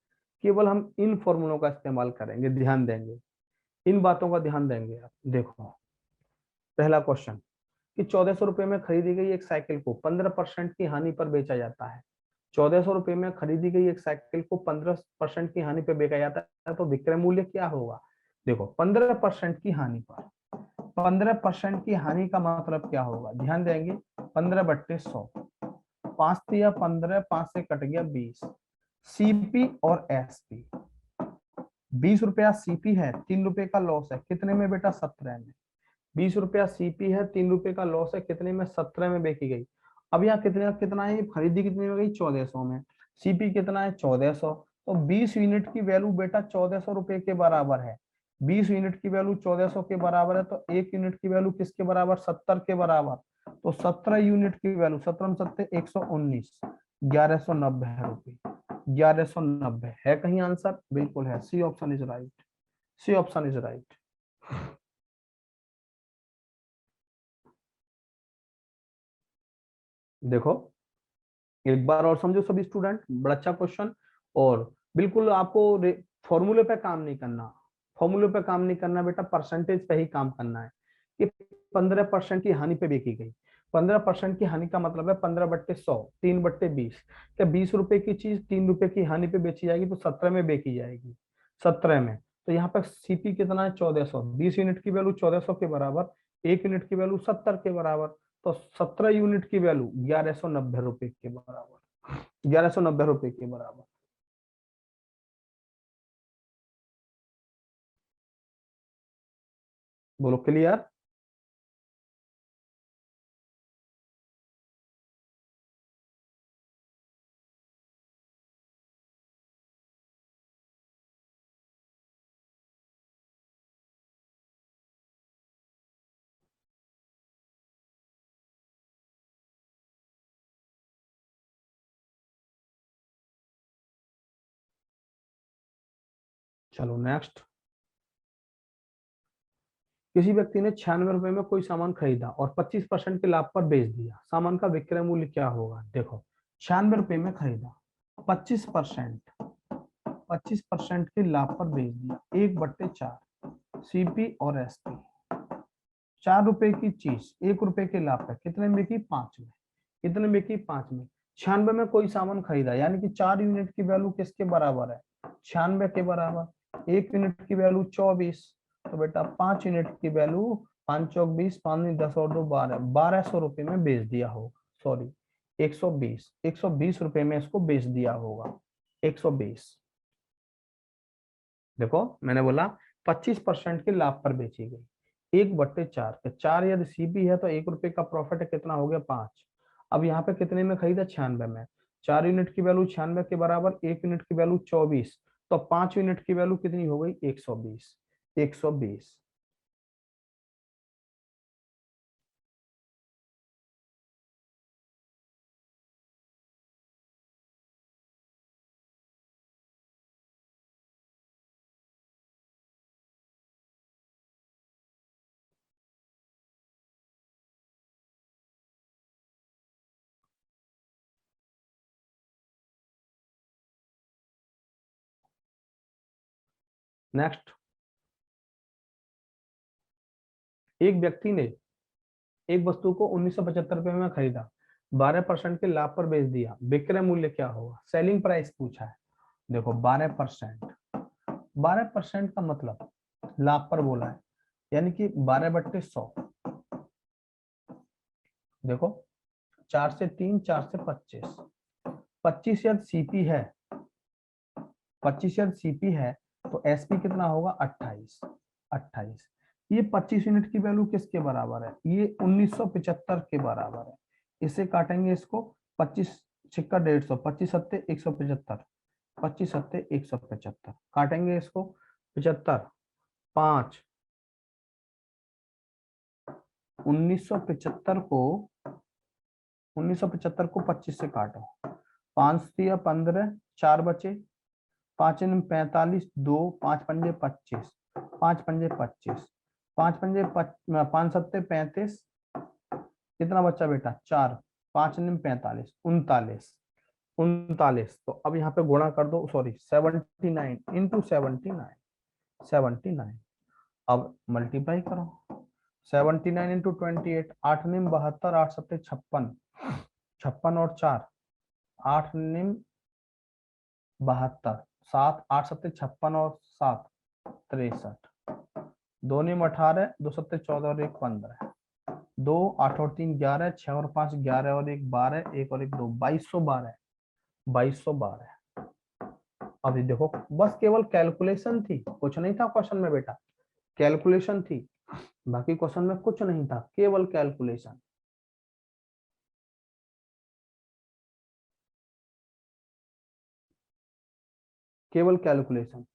केवल हम इन फॉर्मूलों का इस्तेमाल करेंगे, ध्यान देंगे, इन बातों का ध्यान देंगे आप। देखो पहला क्वेश्चन कि 1400 रुपए में खरीदी गई एक साइकिल को 15% की हानि पर बेचा जाता है। 1400 रुपए में खरीदी गई एक साइकिल को 15% की हानि पर बेचा जाता है, तो विक्रय मूल्य क्या होगा? देखो 15% की हानि पर, 15% की हानि का मतलब क्या होगा, ध्यान देंगे। 15/100, 5 दिया 15, 5 से कट गया 20। सीपी और एसपी, 20 रुपया सीपी है, 3 रुपए का लॉस है, कितने में बेटा? 17 में। 20 रुपया सीपी है, 3 रुपए का लॉस है, कितने में? 17 में बेची गई। अब यहाँ कितने कितना है, खरीदी कितनी हो गई? 1400 में। सीपी कितना है? 1400। तो 20 यूनिट की वैल्यू बेटा 1400 रुपए के बराबर है। 20 यूनिट की वैल्यू 1400 के बराबर है, तो 1 यूनिट की वैल्यू किसके बराबर? 70 के बराबर। तो 17 यूनिट की वैल्यू, 17 सत्ते 119, 1190 रुपये। 1190 है कहीं आंसर? बिल्कुल है, C option is right, C option is right. देखो एक बार और समझो सभी स्टूडेंट, बड़ा अच्छा क्वेश्चन। और बिल्कुल आपको फॉर्मूले पे काम नहीं करना, फॉर्मूले पे काम नहीं करना बेटा, परसेंटेज पे ही काम करना है कि 15% की हानि पे बेची गई। 15% की हानि का मतलब है 15/100, 3/20। क्या 20 रुपए की चीज 3 रुपए की हानि पे बेची जाएगी तो 17 में बेची जाएगी, 17 में। तो यहाँ पर सीपी कितना है? 1400। 20 यूनिट की वैल्यू 1400 के बराबर, 1 यूनिट की वैल्यू 70 के बराबर, तो 17 यूनिट की वैल्यू 1190 रुपए के बराबर, 1190 रुपए के बराबर। बोलो क्लियर? चलो नेक्स्ट। किसी व्यक्ति ने 96 रुपए में कोई सामान खरीदा और 25% के लाभ पर बेच दिया, सामान का विक्रय मूल्य क्या होगा? देखो 96 रुपए में खरीदा, 25%, 25% के लाभ पर बेच दिया, 1/4। सीपी और एसपी, 4 रुपए की चीज 1 रुपए के लाभ पर, कितने में की? 5 में। कितने में की? 5 में। 96 में कोई सामान खरीदा, यानी कि 4 यूनिट की वैल्यू किसके बराबर है? 96 के बराबर। 1 यूनिट की वैल्यू 24, तो बेटा 5 यूनिट की वैल्यू 5 चौक 20, 5 10 और 2 12, 1200 रुपए में बेच दिया होगा। सॉरी 120, 120 रुपए में इसको बेच दिया होगा, 120। देखो मैंने बोला 25% के लाभ पर बेची गई, 1/4 के 4 यदि सीपी है तो 1 रुपए का प्रॉफिट है, कितना हो गया? 5। अब यहाँ पे कितने में खरीदा? 96 में। 4 यूनिट की वैल्यू 96 के बराबर, 1 यूनिट की वैल्यू 24, तो 5 यूनिट की वैल्यू कितनी हो गई? 120, 120। नेक्स्ट। एक व्यक्ति ने एक वस्तु को 1975 रुपए में खरीदा, 12% के लाभ पर बेच दिया, विक्रय मूल्य क्या होगा? सेलिंग प्राइस पूछा है। देखो 12%, 12% का मतलब लाभ पर बोला है, यानी कि 12/100। देखो 4 से 3, 4 से 25, 25 यदि सीपी है, 25 यदि सीपी है तो एसपी कितना होगा? 28, 28। ये 25 यूनिट की वैल्यू किसके बराबर है? ये 1975 के बराबर है। इससे काटेंगे इसको, 25 छिक्का 150, 25 सत्ते 175, 25 सत्ते 175, काटेंगे इसको 75, 5 1975 को 25 से काटो, 5 दिया 15, 4 बचे, 5 × 45, 2, 5 पंजे 25, 5 पंजे 25, 5 पंजे 5 सत्ते 35, कितना बचा बेटा 4, 5 × 45, 39, 39। तो अब यहाँ पे गुणा कर दो, सॉरी 79 इंटू 79, 79। अब मल्टीप्लाई करो, 79 इंटू 28, 8 निम 72, 8 सत्ते 56, 56 और 4, 8 निम 72, 7, 8 सत्ते 56 और 7 63, 2 निम 18, 2 सत्ते 14 और 1 15, 2 8 और 3 11, 6 और 5 11 और 1 12, 1 और 1 2, 2212, 2212। अभी देखो बस केवल कैलकुलेशन थी, कुछ नहीं था क्वेश्चन में बेटा, कैलकुलेशन थी, बाकी क्वेश्चन में कुछ नहीं था, केवल कैलकुलेशन। केवल कैलकुलेशन।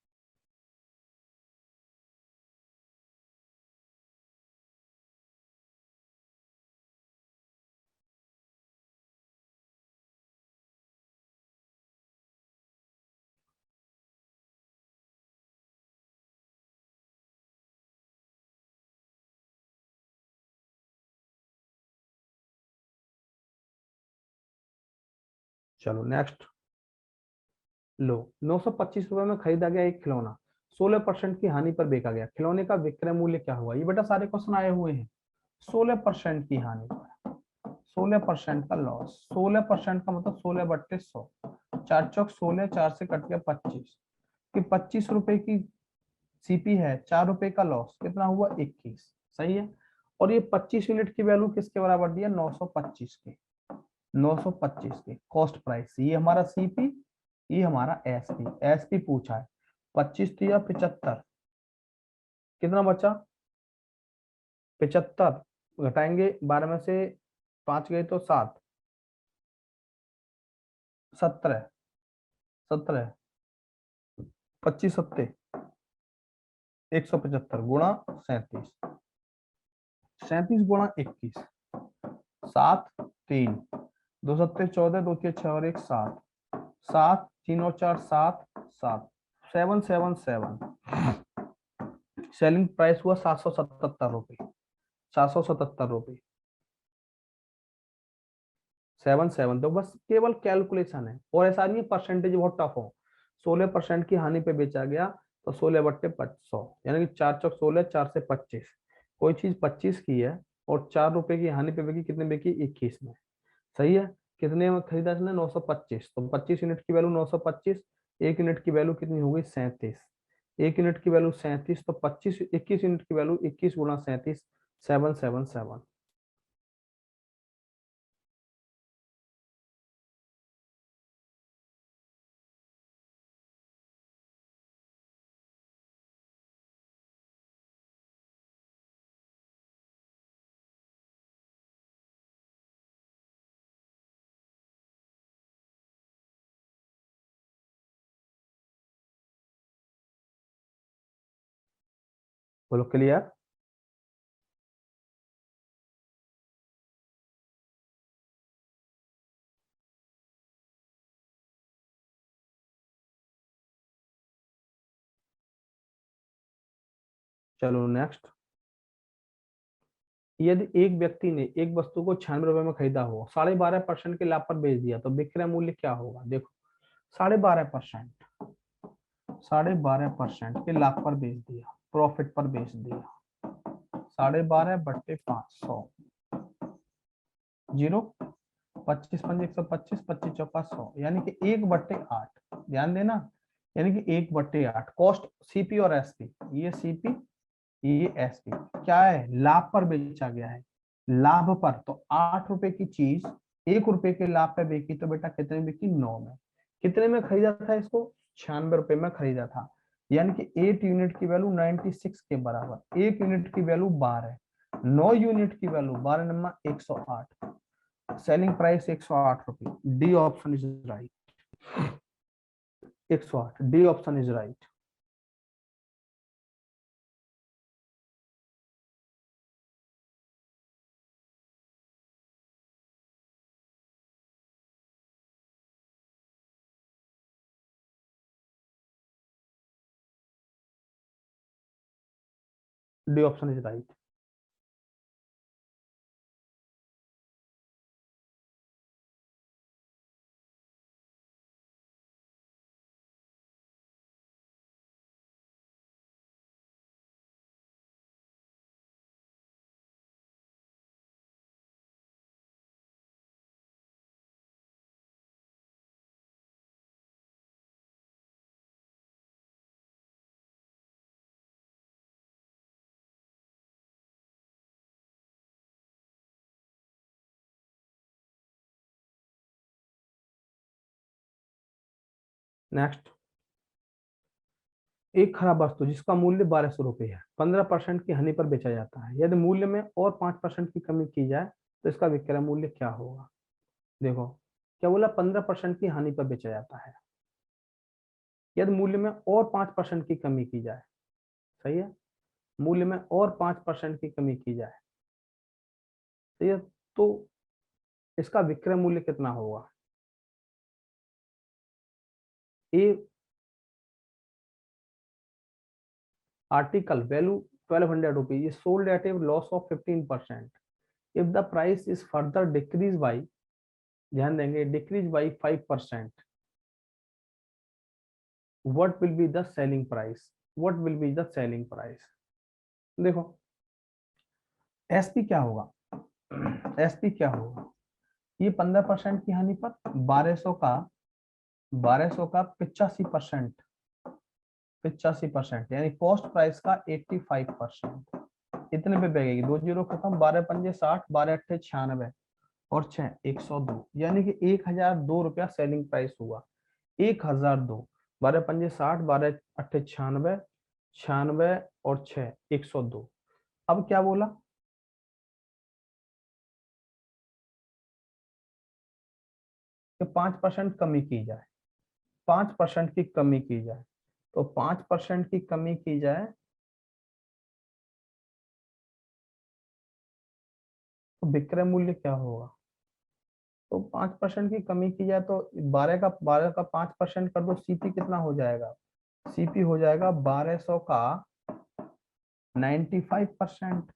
चलो नेक्स्ट लो, 925 रुपए में खरीदा गया एक खिलौना 16% की हानि पर बेचा गया, खिलौने का विक्रय मूल्य क्या हुआ? ये बेटा सारे क्वेश्चन आए हुए हैं। 16% की हानि पर 16% का लॉस, 16% का मतलब 16/100, 4 चौक 16, 4 से कट गया 25, कि 25 रुपए की सीपी है, 4 रुपए का लॉस, कितना हुआ 21। सही है। और ये 25 यूनिट की वैल्यू किसके बराबर दिया? 925 के, 925 के कॉस्ट प्राइस। ये हमारा सीपी, ये हमारा एसपी, एसपी पूछा है। 25 दिया 75, कितना बचा 75, घटाएंगे 12 में से 5 गए तो 7, 17, 17, 25 सत्ते 175 गुणा 37, 37 गुणा 21, 7 3, 2 सत्ते 14, 2 के 6 और 1 7, 7 3 और 4 7, 7 777। सेलिंग प्राइस हुआ 777 रुपए, 777 रुपए 77। तो बस केवल कैलकुलेशन है, और ऐसा नहीं है परसेंटेज बहुत टफ हो। 16% की हानि पे बेचा गया तो 16/100, यानी कि 4 चौक 16, 4 से 25, कोई चीज 25 की है और 4 रुपए की हानि पे बिकी, कितने बिकी 21 में। सही है। कितने में खरीदा इसने? 925, तो 25 यूनिट की वैल्यू 925, एक यूनिट की वैल्यू कितनी हो गई 37, एक यूनिट की वैल्यू 37, तो 25 21 यूनिट की वैल्यू 21 गुणा 37, 777। बोलो क्लियर। चलो नेक्स्ट, यदि एक व्यक्ति ने एक वस्तु को 96 रुपए में खरीदा हो, 12.5% के लाभ पर बेच दिया, तो विक्रय मूल्य क्या होगा? देखो 12.5%, 12.5% के लाभ पर बेच दिया, प्रॉफिट पर बेच दिया, 12.5/500, 0, 25 पंजे 125, 25 चौका 100, यानी कि 1/8। ध्यान देना, यानी कि 1/8 कॉस्ट, सीपी और एसपी, ये सीपी ये एसपी क्या है? लाभ पर बेचा गया है, लाभ पर। तो 8 रुपए की चीज 1 रुपए के लाभ पे बेची, तो बेटा कितने में बिकी? 9 में। कितने में खरीदा था इसको? 96 रुपए में खरीदा था, यानी कि 8 यूनिट की वैल्यू 96 के बराबर, 1 यूनिट की वैल्यू 12, 9 यूनिट की वैल्यू 12 नंबर 108, सेलिंग प्राइस 108 रुपये, D option is right. 108, D option is right. D option is right. Next, एक खराब वस्तु जिसका मूल्य 1200 रुपये है 15% की हानि पर बेचा जाता है, यदि मूल्य में और 5% की कमी की जाए तो इसका विक्रय मूल्य क्या होगा। देखो क्या बोला, 15% की हानि पर बेचा जाता है, यदि मूल्य में और 5% की कमी की जाए। सही है, मूल्य में और 5% की कमी की जाए। सही है, तो इसका विक्रय मूल्य कितना होगा। A article value 1200 rupees is sold at a loss of 15%. If the price is further decreased by, ध्यान देंगे, decreased by 5%, what will be the selling price? What will be the selling price? देखो SP क्या होगा, SP क्या होगा, ये 15% की हानि पर 1200 का 85%, 85% यानी कॉस्ट प्राइस का 85%, इतने पे बिकेगी। 2 जीरो खत्म, 12 पंजे 60, 12 अट्ठे 96 और 6 102, यानी कि 1002 रुपया सेलिंग प्राइस हुआ। 1002, 12 पंजे 60, 12 अट्ठे 96, 96 और 6 102। अब क्या बोला कि 5% कमी की जाए, 5% की कमी की जाए, तो 5% की कमी की जाए तो विक्रय मूल्य क्या होगा। तो 5% की कमी की जाए तो 12 का 5% कर दो, सीपी कितना हो जाएगा, सीपी हो जाएगा 1200 का 95%,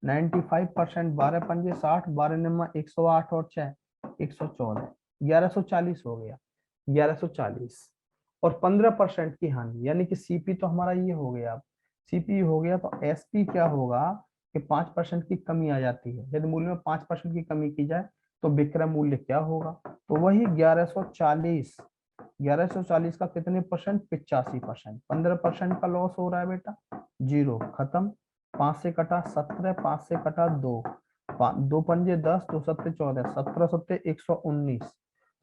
95%, 12 पंजे 60, 12 निम्मा 108 और 6 114, 1140 हो गया, 1140। और 15% की हानि, यानी कि सीपी तो हमारा ये हो गया, सीपी हो गया, तो एसपी क्या होगा कि 5% की कमी आ जाती है, यदि मूल्य में 5% की कमी की जाए तो विक्रय मूल्य क्या होगा। तो वही 1140, 1140 का कितने परसेंट, 85%। 15% का लॉस हो रहा है बेटा, जीरो खत्म, 5 से कटा 17, 5 से कटा 2, 2 पंजे 10, 2 सत्ते 14, 17 सत्ते 119,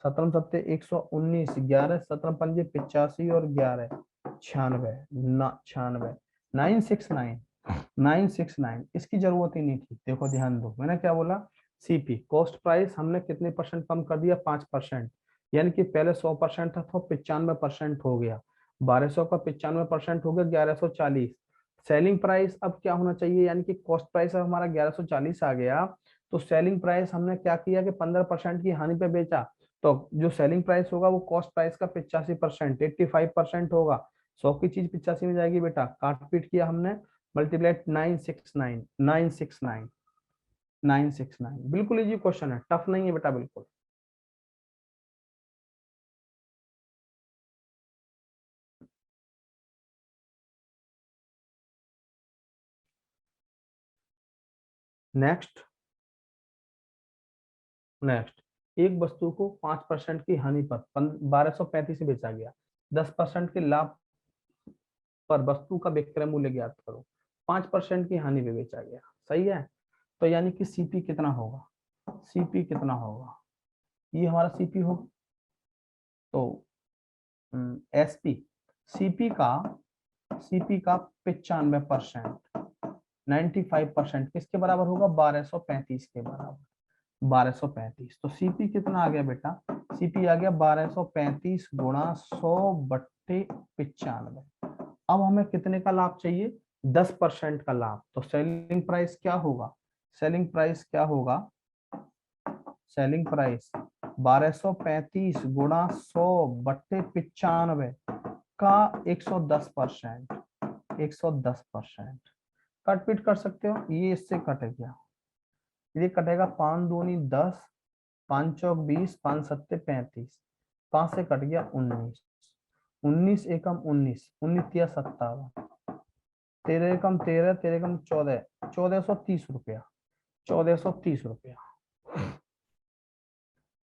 17 सत्ते 119, 11 17 पंजे 85 और 11 96, 96, 969, 969। इसकी जरूरत ही नहीं थी। देखो ध्यान दो, मैंने क्या बोला, सीपी कॉस्ट प्राइस हमने कितने परसेंट कम कर दिया, 5%, यानी कि पहले 100% था तो 95% हो गया, 1200 का 95% हो गया 1140। सेलिंग प्राइस अब क्या होना चाहिए, यानी कि कॉस्ट प्राइस अब हमारा 1140 आ गया, तो सेलिंग प्राइस हमने क्या किया कि 15% की हानि पे बेचा, तो जो सेलिंग प्राइस होगा वो कॉस्ट प्राइस का 85%, 85% होगा। 100 की चीज 85 में जाएगी बेटा, काट पीट किया हमने, मल्टीप्लाइड 969, 969, 969। बिल्कुल इजी क्वेश्चन है, टफ नहीं है बेटा बिल्कुल। नेक्स्ट, नेक्स्ट, एक वस्तु को 5% की हानि पर 1235 से बेचा गया, 10% के लाभ पर वस्तु का विक्रय मूल्य ज्ञात करो। 5% की हानि पे बेचा गया, सही है, तो यानी कि सीपी कितना होगा, सीपी कितना होगा, ये हमारा सीपी हो, तो एसपी, सीपी का, सीपी का 95%, 95% किसके बराबर होगा, 1235 के बराबर। 1235। तो सीपी कितना आ गया बेटा, सीपी आ गया 1235 गुणा 100/95। अब हमें कितने का लाभ चाहिए, 10% का लाभ। तो सेलिंग प्राइस क्या होगा, सेलिंग प्राइस क्या होगा, सेलिंग प्राइस 1235 गुणा 100/95 का 110%, 110%। कट पीट कर सकते हो, ये इससे कटेगा, ये कटेगा 5 दूनी 10, 5 चौक 20, 5 सत्ते 35, 5 से कट गया 19, 19 एकम 19, 19 तिया 57, 13 एकम 13, 13 एकम 14, 1430 रुपया, 1430 रुपया,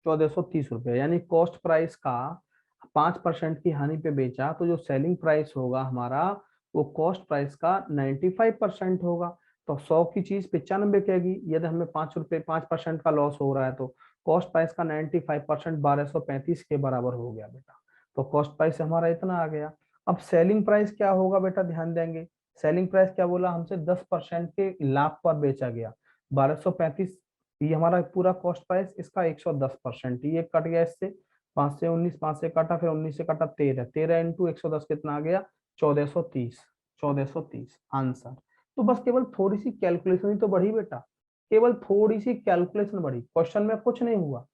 1430 रुपया। यानी कॉस्ट प्राइस का 5% की हानि पे बेचा तो जो सेलिंग प्राइस होगा हमारा वो कॉस्ट प्राइस का 95% होगा। तो 100 की चीज 95 बिकेगी, यदि हमें 5% का लॉस हो रहा है तो कॉस्ट प्राइस का 95% 1235 के बराबर हो गया बेटा। तो कॉस्ट प्राइस हमारा इतना आ गया। अब सेलिंग प्राइस क्या होगा बेटा, ध्यान देंगे। सेलिंग प्राइस क्या बोला हमसे, 10% के लाभ पर बेचा गया। 1235 ये हमारा पूरा कॉस्ट प्राइस, इसका 110%, ये कट गया इससे, 5 से 19, 5 से काटा, फिर 19 से काटा 13, 13 इंटू 110 कितना आ गया, 1430, 1430 आंसर। तो बस केवल थोड़ी सी कैलकुलेशन ही तो बढ़ी बेटा, केवल थोड़ी सी कैलकुलेशन बढ़ी, क्वेश्चन में कुछ नहीं हुआ,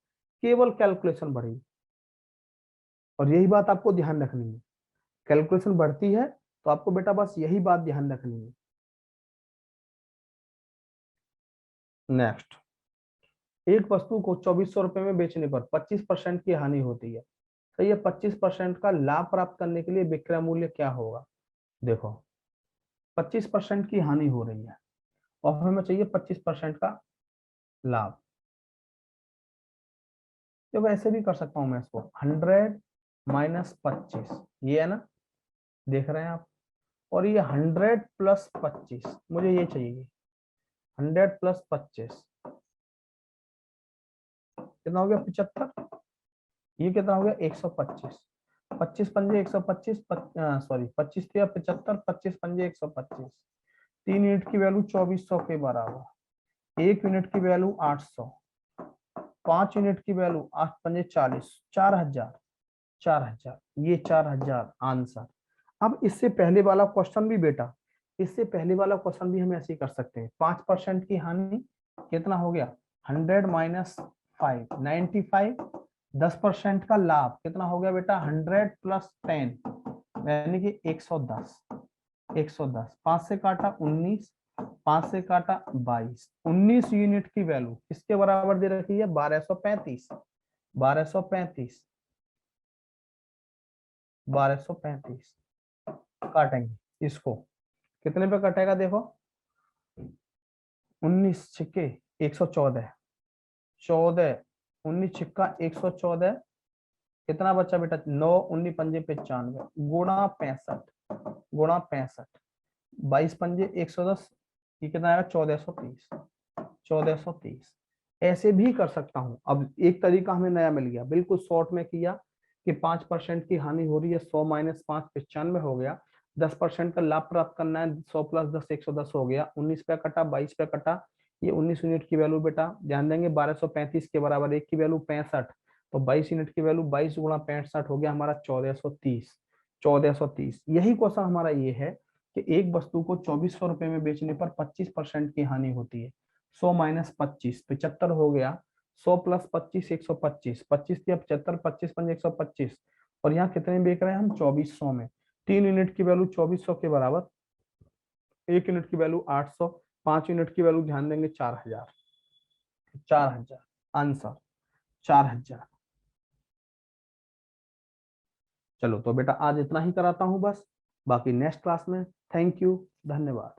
केवल कैलकुलेशन बढ़ी। और यही बात आपको ध्यान रखनी है, कैलकुलेशन बढ़ती है तो आपको बेटा बस यही बात ध्यान रखनी है। नेक्स्ट, एक वस्तु को 2400 रुपए में बेचने पर 25% की हानि होती है। तो ये 25% का लाभ प्राप्त करने के लिए विक्रय मूल्य क्या होगा। देखो 25% की हानि हो रही है और हमें चाहिए 25% का लाभ। तो वैसे भी कर सकता हूं मैं इसको, 100 माइनस 25, ये है ना, देख रहे हैं आप। और ये 100 प्लस 25, मुझे ये चाहिए, 100 प्लस 25 कितना हो गया, 75। ये कितना हो गया, 125। 25 पंजे 125, सॉरी 25 या 75, 25 पंजे 125। 3 यूनिट की वैल्यू 2400 के बराबर, 1 यूनिट की वैल्यू 800, 5 यूनिट की वैल्यू 8 पंजे 40, 4000, 4000, ये 4000 आंसर। अब इससे पहले वाला क्वेश्चन भी बेटा, इससे पहले वाला क्वेश्चन भी हम ऐसे ही कर सकते हैं। 5% की हानि कितना हो गया, 100 माइनस 5, 95। 10% का लाभ कितना हो गया बेटा, 100 प्लस 10 यानी कि 110, 110। 5 से काटा 19, 5 से काटा 22, 19 यूनिट की वैल्यू किसके बराबर दे रखी है, 1235, 1235, 1235। काटेंगे इसको, कितने पे कटेगा देखो, 19 छिक्के 114, 14, 19 छिक्का 114, कितना बचा बेटा, 9 19 पंजे 95 गुणा 65, गुणा 65, 22 पंजे 110, ये कितना आएगा, 1430, 1430। ऐसे भी कर सकता हूं। अब एक तरीका हमें नया मिल गया, बिल्कुल शॉर्ट में किया कि 5% की हानि हो रही है, 100 माइनस 5 95 हो गया। 10% का लाभ प्राप्त करना है, 100 प्लस 10 110 हो गया। 19 पे कटा, 22 पे कटा, ये 19 यूनिट की वैल्यू बेटा ध्यान देंगे 1235 के बराबर, एक की वैल्यू 65, तो 22 यूनिट की वैल्यू 22 गुणा 65 हो गया हमारा 1430, 1430। यही क्वेश्चन हमारा ये है कि एक वस्तु को 2400 रुपए में बेचने पर 25% की हानि होती है। 100 माइनस 25 75 हो गया, 100 प्लस 25 125, 25 या 75, 25 पंजे 125। और यहाँ कितने में बेच रहे हैं हम, 2400 में। 3 यूनिट की वैल्यू 2400 के बराबर, 1 यूनिट की वैल्यू 800, 5 यूनिट की वैल्यू ध्यान देंगे 4000, 4000 आंसर, 4000। चलो तो बेटा आज इतना ही कराता हूं बस, बाकी नेक्स्ट क्लास में। थैंक यू, धन्यवाद।